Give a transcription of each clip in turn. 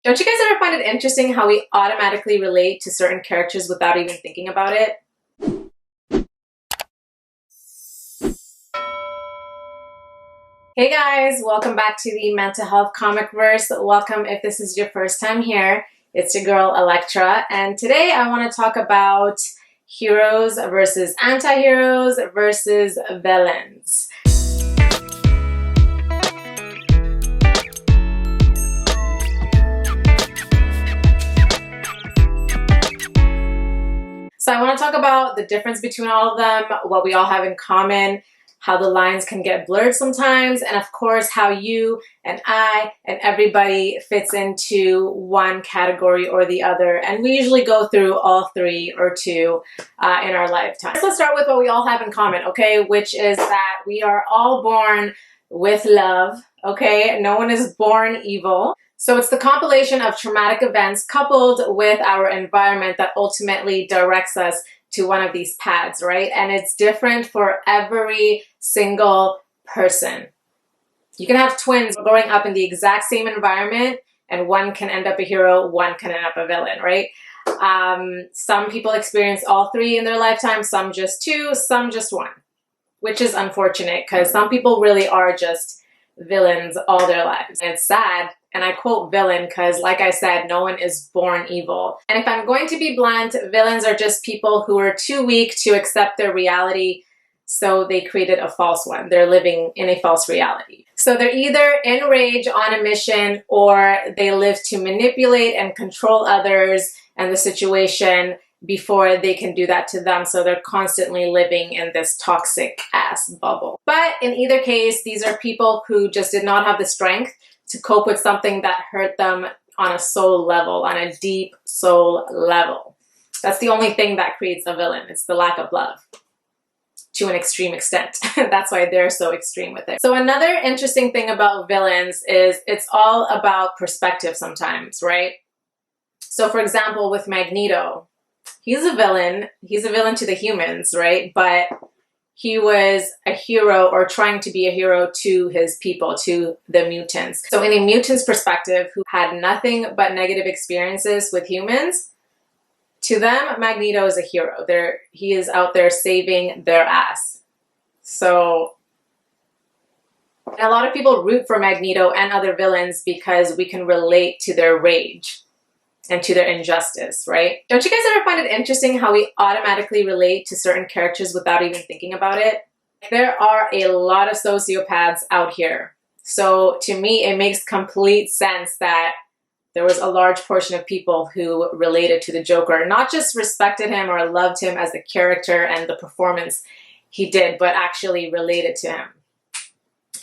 Don't you guys ever find it interesting how we automatically relate to certain characters without even thinking about it? Hey guys, welcome back to the Mental Health Comic Verse. Welcome if this is your first time here. It's your girl Elektra, and today I want to talk about heroes versus anti-heroes versus villains. So I want to talk about the difference between all of them, what we all have in common, how the lines can get blurred sometimes, and of course how you and I and everybody fits into one category or the other. And we usually go through all three or two in our lifetime. So let's start with what we all have in common, okay? Which is that we are all born with love, okay? No one is born evil. So it's the compilation of traumatic events coupled with our environment that ultimately directs us to one of these paths, right? And it's different for every single person. You can have twins growing up in the exact same environment, and one can end up a hero, one can end up a villain, right? Some people experience all three in their lifetime, some just two, some just one, which is unfortunate because some people really are just villains all their lives. And it's sad. And I quote villain because, like I said, no one is born evil. And if I'm going to be blunt, villains are just people who are too weak to accept their reality, so they created a false one. They're living in a false reality. So they're either in rage on a mission, or they live to manipulate and control others and the situation before they can do that to them. So they're constantly living in this toxic ass bubble. But in either case, these are people who just did not have the strength to cope with something that hurt them on a soul level, on a deep soul level. That's the only thing that creates a villain. It's the lack of love to an extreme extent. That's why they're so extreme with it. So another interesting thing about villains is it's all about perspective sometimes, right? So for example, with Magneto, he's a villain. He's a villain to the humans, right? But he was a hero, or trying to be a hero to his people, to the mutants. So in a mutant's perspective, who had nothing but negative experiences with humans, to them, Magneto is a hero. He is out there saving their ass. So a lot of people root for Magneto and other villains because we can relate to their rage and to their injustice, right? Don't you guys ever find it interesting how we automatically relate to certain characters without even thinking about it? There are a lot of sociopaths out here. So to me, it makes complete sense that there was a large portion of people who related to the Joker, not just respected him or loved him as the character and the performance he did, but actually related to him.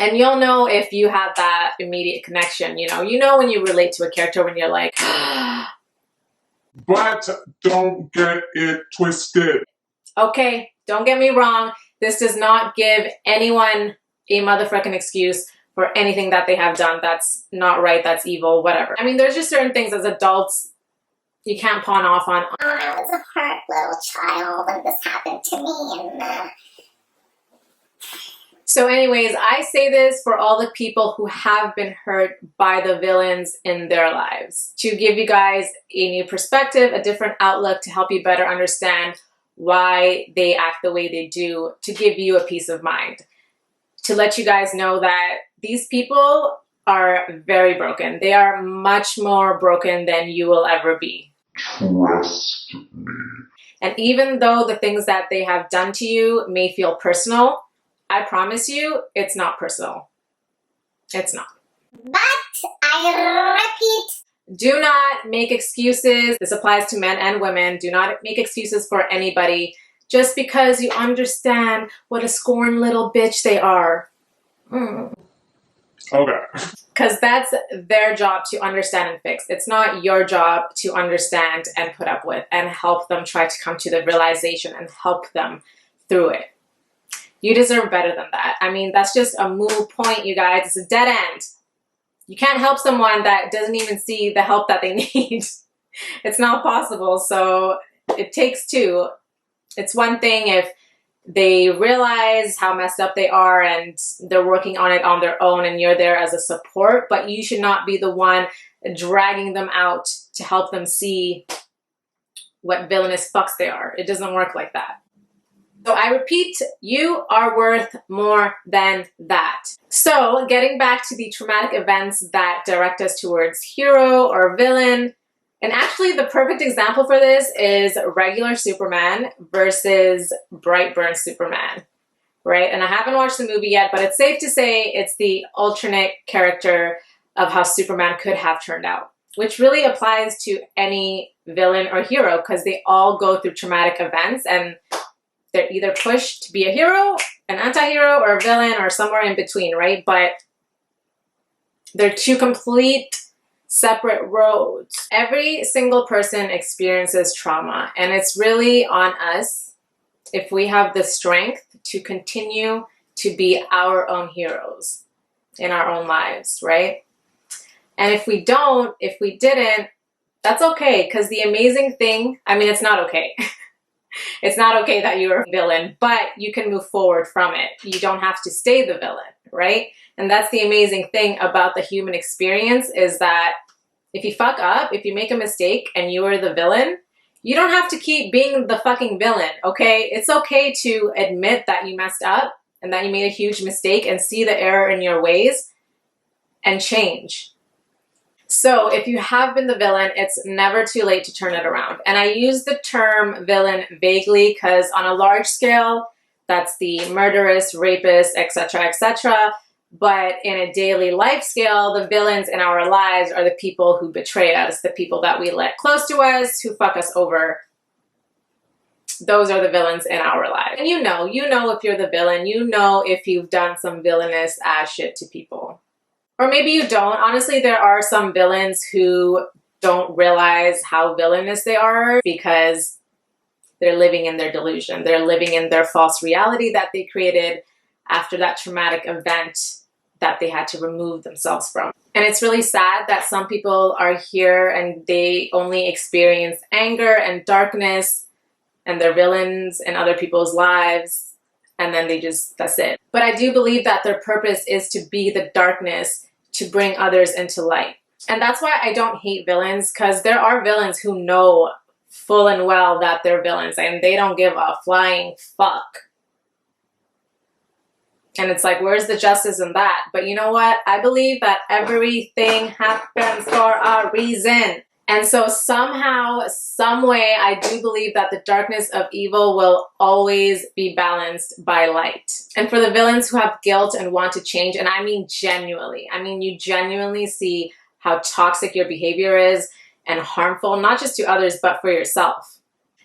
And you'll know if you have that immediate connection, you know when you relate to a character, when you're like, but don't get it twisted. Okay, don't get me wrong. This does not give anyone a motherfucking excuse for anything that they have done. That's not right. That's evil, whatever. I mean, there's just certain things as adults you can't pawn off on. I was a hurt little child when this happened to me, and So anyways, I say this for all the people who have been hurt by the villains in their lives, to give you guys a new perspective, a different outlook, to help you better understand why they act the way they do, to give you a peace of mind, to let you guys know that these people are very broken. They are much more broken than you will ever be. Trust me. And even though the things that they have done to you may feel personal, I promise you, it's not personal. It's not. but I repeat, Do not make excuses. This applies to men and women. Do not make excuses for anybody just because you understand what a scorned little bitch they are. Okay. Because that's their job to understand and fix. It's not your job to understand and put up with and help them try to come to the realization and help them through it. You deserve better than that. I mean, that's just a moot point, you guys. It's a dead end. You can't help someone that doesn't even see the help that they need. It's not possible. So it takes two. It's one thing if they realize how messed up they are and they're working on it on their own, and you're there as a support, but you should not be the one dragging them out to help them see what villainous fucks they are. It doesn't work like that. So I repeat, you are worth more than that. So getting back to the traumatic events that direct us towards hero or villain, and actually the perfect example for this is regular Superman versus Brightburn Superman, right? And I haven't watched the movie yet, but it's safe to say it's the alternate character of how Superman could have turned out, which really applies to any villain or hero because they all go through traumatic events and they're either pushed to be a hero, an anti-hero, or a villain, or somewhere in between, right? But they're two complete separate roads. Every single person experiences trauma, and it's really on us if we have the strength to continue to be our own heroes in our own lives, right? And if we don't, if we didn't, that's okay, because the amazing thing, I mean, it's not okay. It's not okay that you're a villain, but you can move forward from it. You don't have to stay the villain, right? And that's the amazing thing about the human experience is that if you fuck up, if you make a mistake and you are the villain, you don't have to keep being the fucking villain, okay? It's okay to admit that you messed up and that you made a huge mistake and see the error in your ways and change. So if you have been the villain, it's never too late to turn it around. And I use the term villain vaguely because on a large scale, that's the murderous, rapist, etc., etc. But in a daily life scale, the villains in our lives are the people who betray us, the people that we let close to us, who fuck us over. Those are the villains in our lives. And you know if you're the villain, you know if you've done some villainous ass shit to people. Or maybe you don't. Honestly, there are some villains who don't realize how villainous they are because they're living in their delusion. They're living in their false reality that they created after that traumatic event that they had to remove themselves from. And it's really sad that some people are here and they only experience anger and darkness and they're villains in other people's lives, and then that's it. But I do believe that their purpose is to be the darkness to bring others into light. And that's why I don't hate villains, because there are villains who know full and well that they're villains and they don't give a flying fuck. And it's like, where's the justice in that? But you know what? I believe that everything happens for a reason. And so somehow, some way, I do believe that the darkness of evil will always be balanced by light. And for the villains who have guilt and want to change, and I mean genuinely, you genuinely see how toxic your behavior is and harmful, not just to others, but for yourself.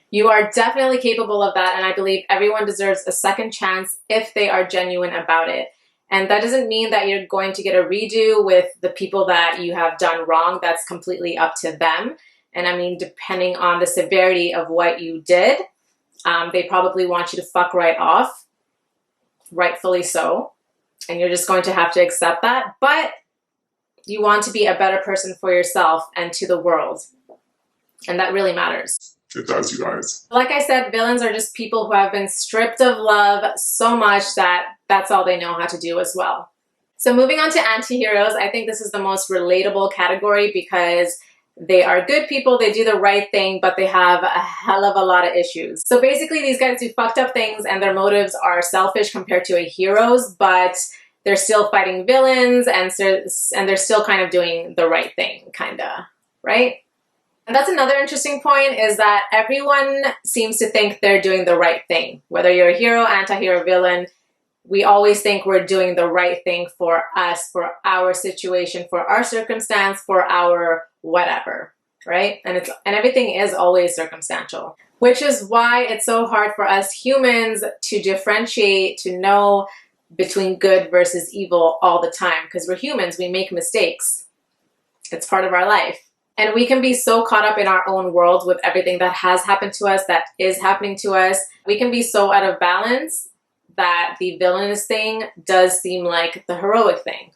You are definitely capable of that, and I believe everyone deserves a second chance if they are genuine about it. And that doesn't mean that you're going to get a redo with the people that you have done wrong. That's completely up to them. And I mean, depending on the severity of what you did, they probably want you to fuck right off, rightfully so. And you're just going to have to accept that. But you want to be a better person for yourself and to the world. And that really matters. It does, you guys. Like I said, villains are just people who have been stripped of love so much that that's all they know how to do as well. So moving on to anti-heroes, I think this is the most relatable category because they are good people, they do the right thing, but they have a hell of a lot of issues. So basically these guys do fucked up things and their motives are selfish compared to a hero's, but they're still fighting villains and they're still kind of doing the right thing, kinda, right? And that's another interesting point is that everyone seems to think they're doing the right thing. Whether you're a hero, anti-hero, villain, we always think we're doing the right thing for us, for our situation, for our circumstance, for our whatever, right? And everything is always circumstantial, which is why it's so hard for us humans to differentiate, to know between good versus evil all the time, because we're humans, we make mistakes. It's part of our life. And we can be so caught up in our own world with everything that has happened to us, that is happening to us. We can be so out of balance that the villainous thing does seem like the heroic thing.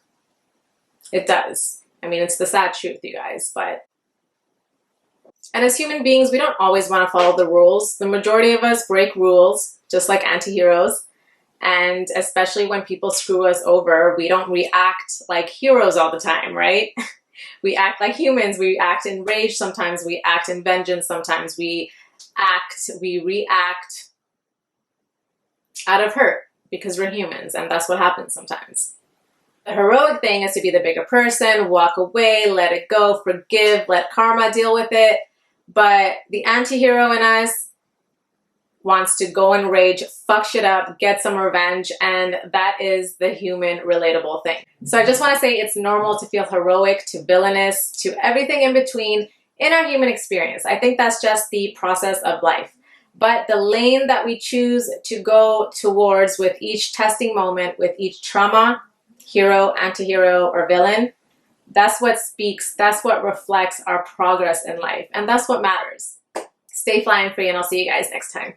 It does. I mean, it's the sad truth, you guys, but And as human beings, we don't always want to follow the rules. The majority of us break rules, just like anti-heroes. And especially when people screw us over, we don't react like heroes all the time, right? We act like humans. We act in rage sometimes. We act in vengeance sometimes. We react out of hurt because we're humans, and that's what happens sometimes. The heroic thing is to be the bigger person, walk away, let it go, forgive, let karma deal with it. But the anti-hero in us wants to go and rage, fuck shit up, get some revenge, and that is the human relatable thing. So I just want to say it's normal to feel heroic, to villainous, to everything in between in our human experience. I think that's just the process of life. But the lane that we choose to go towards with each testing moment, with each trauma, hero, anti-hero, or villain, that's what speaks, that's what reflects our progress in life. And that's what matters. Stay flying free, and I'll see you guys next time.